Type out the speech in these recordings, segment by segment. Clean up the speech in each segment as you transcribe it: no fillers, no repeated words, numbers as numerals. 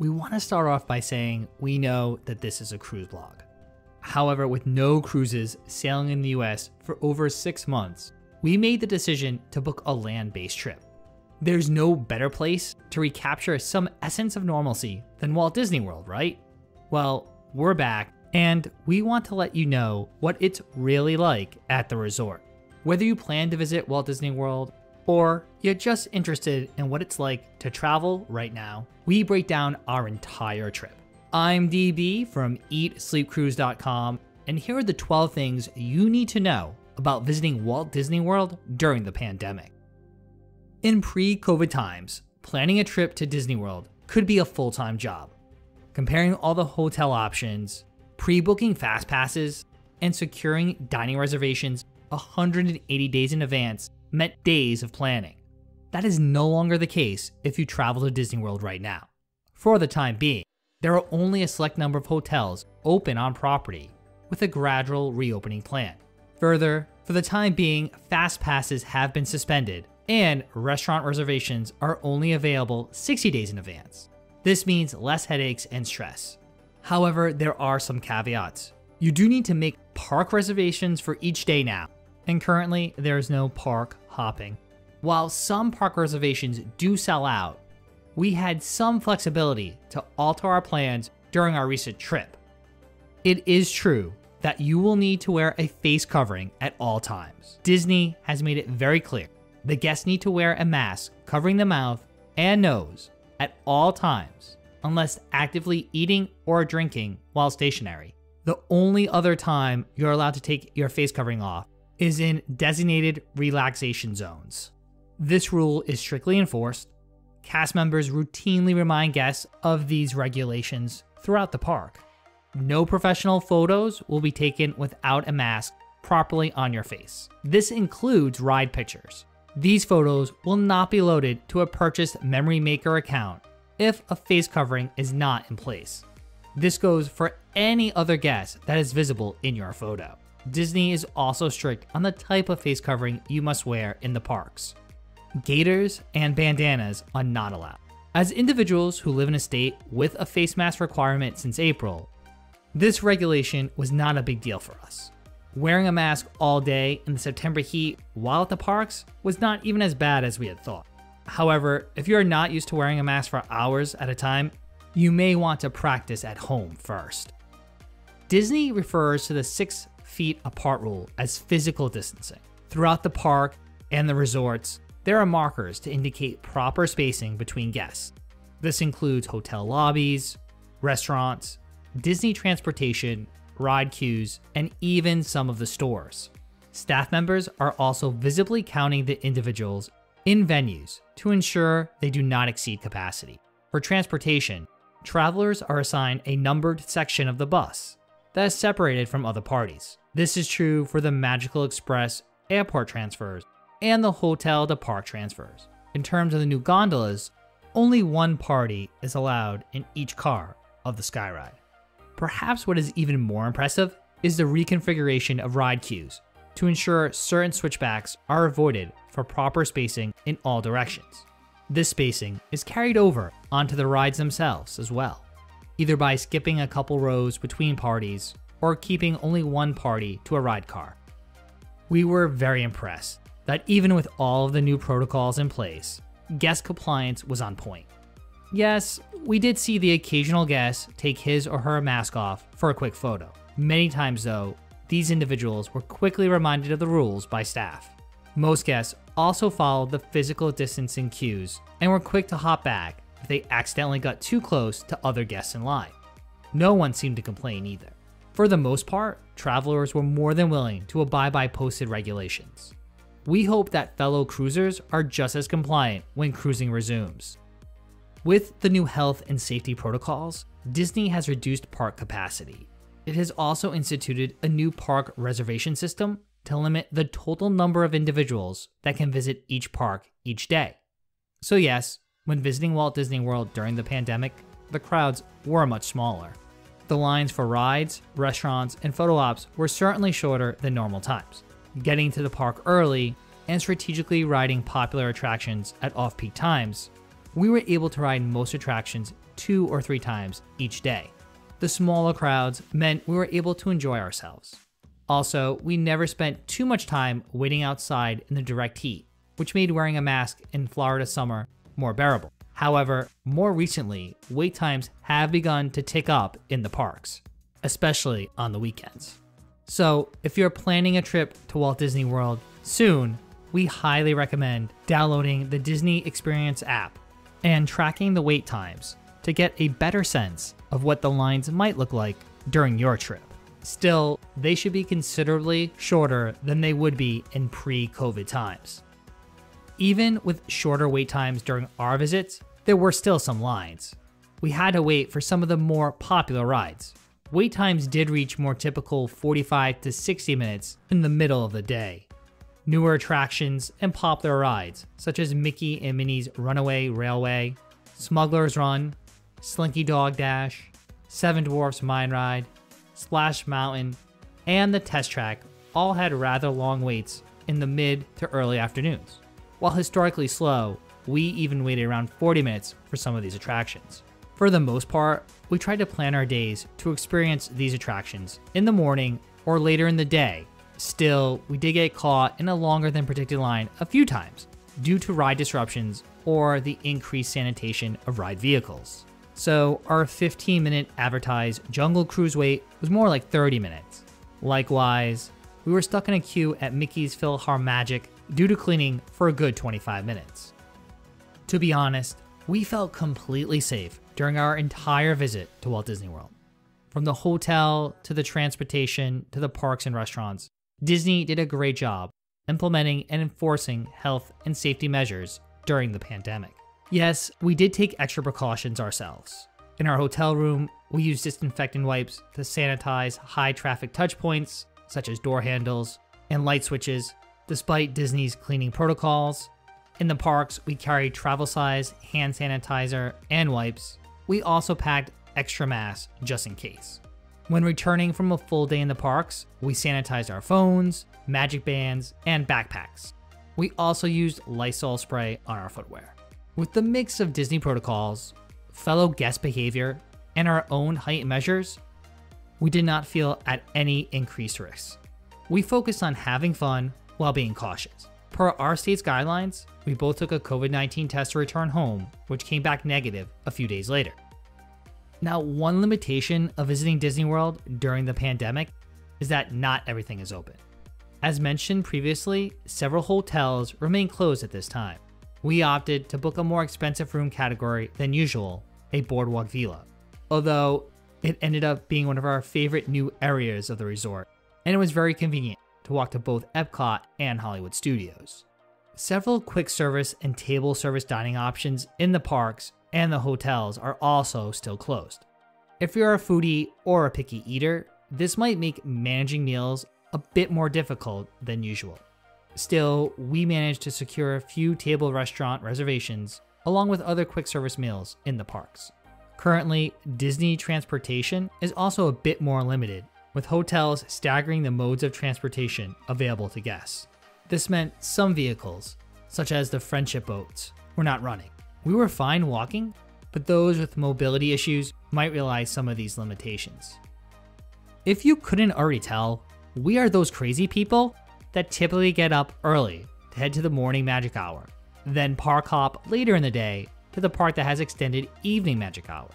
We want to start off by saying we know that this is a cruise blog. However, with no cruises sailing in the US for over 6 months, we made the decision to book a land-based trip. There's no better place to recapture some essence of normalcy than Walt Disney World, right? Well, we're back, and we want to let you know what it's really like at the resort. Whether you plan to visit Walt Disney World or you're just interested in what it's like to travel right now, we break down our entire trip. I'm DB from EatSleepCruise.com, and here are the 12 things you need to know about visiting Walt Disney World during the pandemic. In pre-COVID times, planning a trip to Disney World could be a full-time job. Comparing all the hotel options, pre-booking fast passes, and securing dining reservations 180 days in advance meant days of planning. That is no longer the case if you travel to Disney World right now. For the time being, there are only a select number of hotels open on property, with a gradual reopening plan. Further, for the time being, fast passes have been suspended, and restaurant reservations are only available 60 days in advance. This means less headaches and stress. However, there are some caveats. You do need to make park reservations for each day now, and currently there is no park hopping. While some park reservations do sell out, we had some flexibility to alter our plans during our recent trip. It is true that you will need to wear a face covering at all times. Disney has made it very clear the guests need to wear a mask covering the mouth and nose at all times, unless actively eating or drinking while stationary. The only other time you're allowed to take your face covering off is in designated relaxation zones. This rule is strictly enforced. Cast members routinely remind guests of these regulations throughout the park. No professional photos will be taken without a mask properly on your face. This includes ride pictures. These photos will not be loaded to a purchased Memory Maker account if a face covering is not in place. This goes for any other guest that is visible in your photo. Disney is also strict on the type of face covering you must wear in the parks. Gaiters and bandanas are not allowed. As individuals who live in a state with a face mask requirement since April, this regulation was not a big deal for us. Wearing a mask all day in the September heat while at the parks was not even as bad as we had thought. However, if you are not used to wearing a mask for hours at a time, you may want to practice at home first. Disney refers to the 6 feet apart rule as physical distancing. Throughout the park and the resorts, there are markers to indicate proper spacing between guests. This includes hotel lobbies, restaurants, Disney transportation, ride queues, and even some of the stores. Staff members are also visibly counting the individuals in venues to ensure they do not exceed capacity. For transportation, travelers are assigned a numbered section of the bus that is separated from other parties. This is true for the Magical Express airport transfers and the hotel to park transfers. In terms of the new gondolas, only one party is allowed in each car of the Skyride. Perhaps what is even more impressive is the reconfiguration of ride queues to ensure certain switchbacks are avoided for proper spacing in all directions. This spacing is carried over onto the rides themselves as well, either by skipping a couple rows between parties or keeping only one party to a ride car. We were very impressed that even with all of the new protocols in place, guest compliance was on point. Yes, we did see the occasional guest take his or her mask off for a quick photo. Many times though, these individuals were quickly reminded of the rules by staff. Most guests also followed the physical distancing cues and were quick to hop back if they accidentally got too close to other guests in line. No one seemed to complain either. For the most part, travelers were more than willing to abide by posted regulations. We hope that fellow cruisers are just as compliant when cruising resumes. With the new health and safety protocols, Disney has reduced park capacity. It has also instituted a new park reservation system to limit the total number of individuals that can visit each park each day. So yes, when visiting Walt Disney World during the pandemic, the crowds were much smaller. The lines for rides, restaurants, and photo ops were certainly shorter than normal times. Getting to the park early and strategically riding popular attractions at off-peak times, we were able to ride most attractions 2 or 3 times each day. The smaller crowds meant we were able to enjoy ourselves. Also, we never spent too much time waiting outside in the direct heat, which made wearing a mask in Florida summer more bearable. However, more recently, wait times have begun to tick up in the parks, especially on the weekends. So, if you're planning a trip to Walt Disney World soon, we highly recommend downloading the Disney Experience app and tracking the wait times to get a better sense of what the lines might look like during your trip. Still, they should be considerably shorter than they would be in pre-COVID times. Even with shorter wait times during our visits, there were still some lines. We had to wait for some of the more popular rides. Wait times did reach more typical 45 to 60 minutes in the middle of the day. Newer attractions and popular rides, such as Mickey and Minnie's Runaway Railway, Smuggler's Run, Slinky Dog Dash, Seven Dwarfs Mine Ride, Splash Mountain, and the Test Track all had rather long waits in the mid to early afternoons. While historically slow, we even waited around 40 minutes for some of these attractions. For the most part, we tried to plan our days to experience these attractions in the morning or later in the day. Still, we did get caught in a longer than predicted line a few times due to ride disruptions or the increased sanitation of ride vehicles. So our 15-minute advertised Jungle Cruise wait was more like 30 minutes. Likewise, we were stuck in a queue at Mickey's PhilharMagic due to cleaning for a good 25 minutes. To be honest, we felt completely safe during our entire visit to Walt Disney World. From the hotel to the transportation to the parks and restaurants, Disney did a great job implementing and enforcing health and safety measures during the pandemic. Yes, we did take extra precautions ourselves. In our hotel room, we used disinfectant wipes to sanitize high traffic touch points, such as door handles and light switches, despite Disney's cleaning protocols. In the parks, we carried travel-size hand sanitizer and wipes. We also packed extra masks just in case. When returning from a full day in the parks, we sanitized our phones, magic bands, and backpacks. We also used Lysol spray on our footwear. With the mix of Disney protocols, fellow guest behavior, and our own height measures, we did not feel at any increased risk. We focused on having fun while being cautious. Per our state's guidelines, we both took a COVID-19 test to return home, which came back negative a few days later. Now, one limitation of visiting Disney World during the pandemic is that not everything is open. As mentioned previously, several hotels remain closed at this time. We opted to book a more expensive room category than usual, a boardwalk villa, although it ended up being one of our favorite new areas of the resort, and it was very convenient to walk to both Epcot and Hollywood Studios. Several quick service and table service dining options in the parks and the hotels are also still closed. If you're a foodie or a picky eater, this might make managing meals a bit more difficult than usual. Still, we managed to secure a few table restaurant reservations along with other quick service meals in the parks. Currently, Disney transportation is also a bit more limited, with hotels staggering the modes of transportation available to guests. This meant some vehicles, such as the friendship boats, were not running. We were fine walking, but those with mobility issues might realize some of these limitations. If you couldn't already tell, we are those crazy people that typically get up early to head to the morning magic hour, then park hop later in the day to the park that has extended evening magic hours.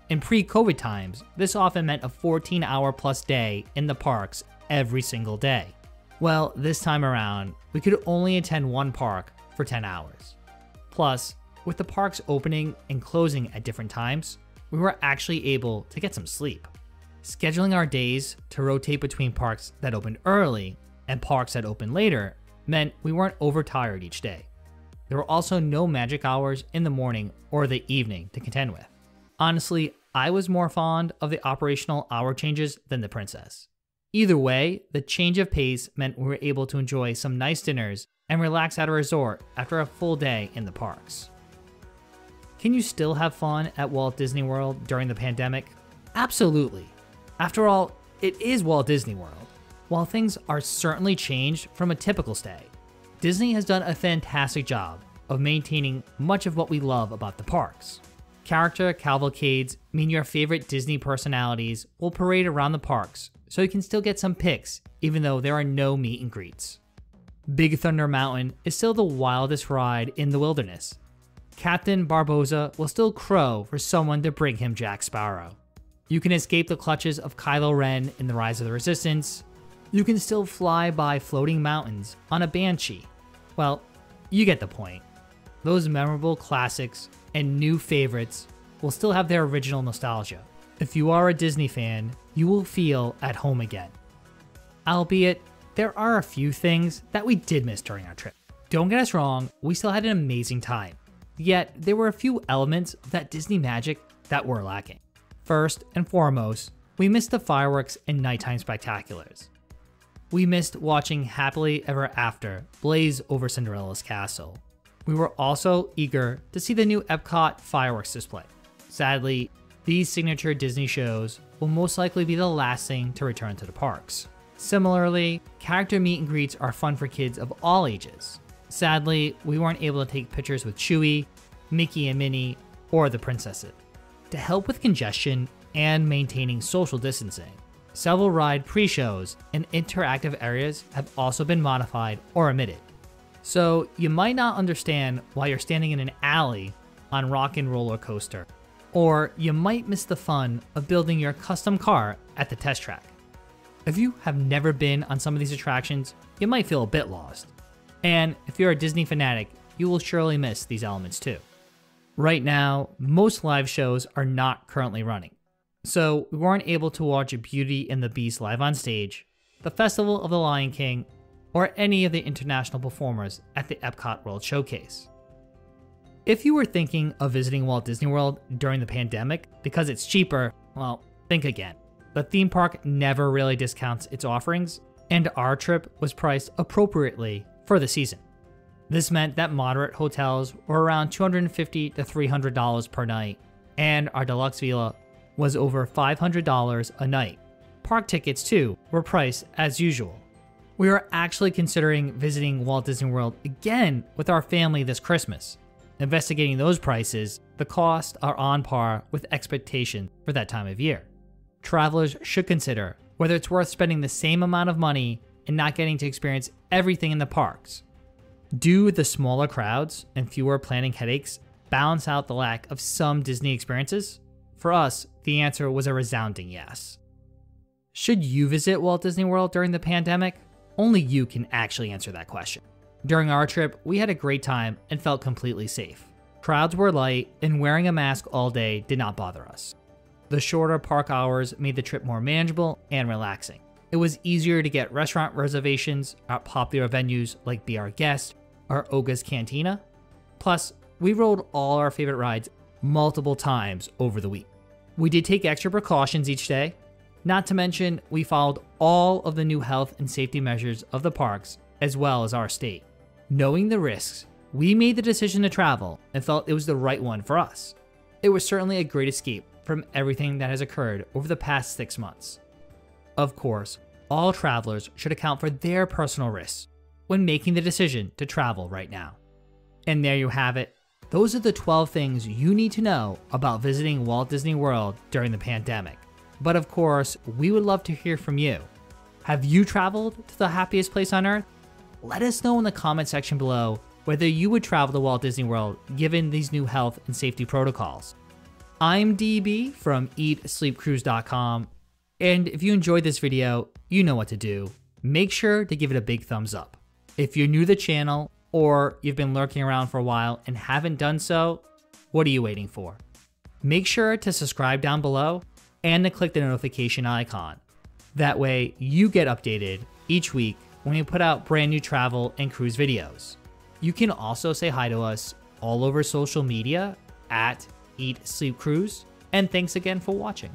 In pre-COVID times, this often meant a 14-hour plus day in the parks every single day. Well, this time around, we could only attend one park for 10 hours. Plus, with the parks opening and closing at different times, we were actually able to get some sleep. Scheduling our days to rotate between parks that opened early and parks that opened later meant we weren't overtired each day. There were also no magic hours in the morning or the evening to contend with. Honestly, I was more fond of the operational hour changes than the princess. Either way, the change of pace meant we were able to enjoy some nice dinners and relax at a resort after a full day in the parks. Can you still have fun at Walt Disney World during the pandemic? Absolutely. After all, it is Walt Disney World. While things are certainly changed from a typical stay, Disney has done a fantastic job of maintaining much of what we love about the parks. Character cavalcades mean your favorite Disney personalities will parade around the parks, so you can still get some pics even though there are no meet and greets. Big Thunder Mountain is still the wildest ride in the wilderness. Captain Barbossa will still crow for someone to bring him Jack Sparrow. You can escape the clutches of Kylo Ren in The Rise of the Resistance. You can still fly by floating mountains on a Banshee. Well, you get the point. Those memorable classics and new favorites will still have their original nostalgia. If you are a Disney fan, you will feel at home again. Albeit, there are a few things that we did miss during our trip. Don't get us wrong, we still had an amazing time. Yet, there were a few elements of that Disney magic that were lacking. First and foremost, we missed the fireworks and nighttime spectaculars. We missed watching Happily Ever After blaze over Cinderella's castle. We were also eager to see the new Epcot fireworks display. Sadly, these signature Disney shows will most likely be the last thing to return to the parks. Similarly, character meet and greets are fun for kids of all ages. Sadly, we weren't able to take pictures with Chewie, Mickey and Minnie, or the princesses. To help with congestion and maintaining social distancing, several ride pre-shows and interactive areas have also been modified or omitted. So you might not understand why you're standing in an alley on Rock and Roller Coaster, or you might miss the fun of building your custom car at the test track. If you have never been on some of these attractions, you might feel a bit lost. And if you're a Disney fanatic, you will surely miss these elements too. Right now, most live shows are not currently running, so we weren't able to watch Beauty and the Beast live on stage, the Festival of the Lion King, or any of the international performers at the Epcot World Showcase. If you were thinking of visiting Walt Disney World during the pandemic because it's cheaper, well, think again. The theme park never really discounts its offerings, and our trip was priced appropriately for the season. This meant that moderate hotels were around $250 to $300 per night, and our deluxe villa was over $500 a night. Park tickets, too, were priced as usual. We are actually considering visiting Walt Disney World again with our family this Christmas. Investigating those prices, the costs are on par with expectations for that time of year. Travelers should consider whether it's worth spending the same amount of money and not getting to experience everything in the parks. Do the smaller crowds and fewer planning headaches balance out the lack of some Disney experiences? For us, the answer was a resounding yes. Should you visit Walt Disney World during the pandemic? Only you can actually answer that question. During our trip, we had a great time and felt completely safe. Crowds were light, and wearing a mask all day did not bother us. The shorter park hours made the trip more manageable and relaxing. It was easier to get restaurant reservations at popular venues like Be Our Guest or Oga's Cantina. Plus, we rode all our favorite rides multiple times over the week. We did take extra precautions each day. Not to mention, we followed all of the new health and safety measures of the parks as well as our state. Knowing the risks, we made the decision to travel and felt it was the right one for us. It was certainly a great escape from everything that has occurred over the past 6 months. Of course, all travelers should account for their personal risks when making the decision to travel right now. And there you have it. Those are the 12 things you need to know about visiting Walt Disney World during the pandemic. But of course, we would love to hear from you. Have you traveled to the happiest place on earth? Let us know in the comment section below whether you would travel to Walt Disney World given these new health and safety protocols. I'm DB from EatSleepCruise.com, and if you enjoyed this video, you know what to do. Make sure to give it a big thumbs up. If you're new to the channel, or you've been lurking around for a while and haven't done so, what are you waiting for? Make sure to subscribe down below and to click the notification icon. That way you get updated each week when we put out brand new travel and cruise videos. You can also say hi to us all over social media at Eat Sleep Cruise, and thanks again for watching.